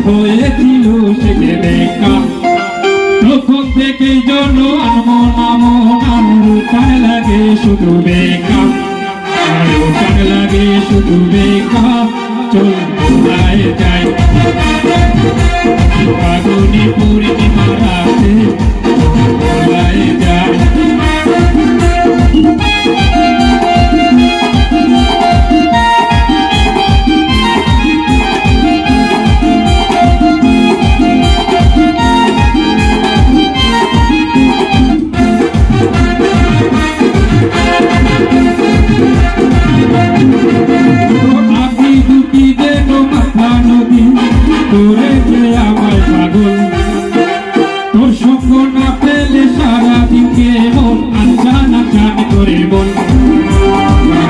হয়েছিল সেকে দেখা তখন থেকেই জন্য টান লাগে শুধু বেকা টান লাগে শুধু বেকা চল ভোলায় যাই ফাগুনি পূর্ণিমা রাতে ভোলায় যাই তোর সঙ্গ না পেলে সারাদিনকে মন আনচান আনচান করে মন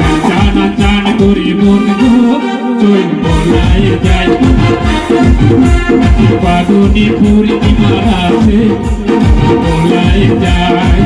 আনচান আনচান করে মন গো চল ভোলায় যাই ফাগুনি পূর্ণিমা রাতে ভোলায় যাই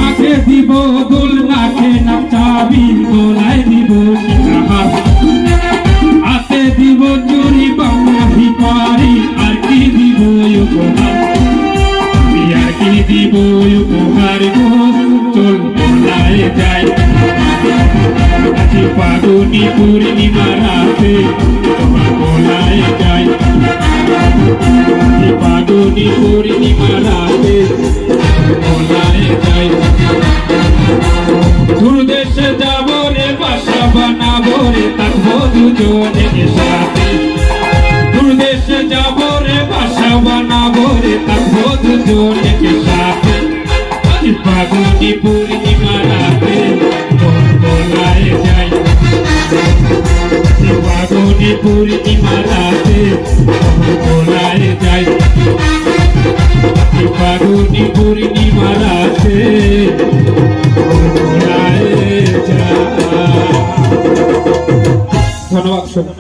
আগে দিব দুল নাকে নাচাবি গোলায় দিব শিখাহার হাতে দিব চুরি বাংলা ভিপারি আর কি দিব উপহার আর কি দিব উপহার গো চল ভোলায় যাই ফাগুনি পূর্ণিমা রাতে ভোলায় যাই ফাগুনি পূর্ণিমা রাতে ভোলায় যাই দূরদেশে যাব রে বাসা বানাবো রে থাকবো দুজনের সাথে দূরদেশে যাব রে বাসা বানাবো রে থাকবো দুজনের সাথে ফাগুনি পূর্ণিমা রাতে ভোলায় যাই ফাগুনি পূর্ণিমা রাতে ভোলায় যাই ফাগুনি পূর্ণিমা রাতে ভোলায় যাই। ধন্যবাদ।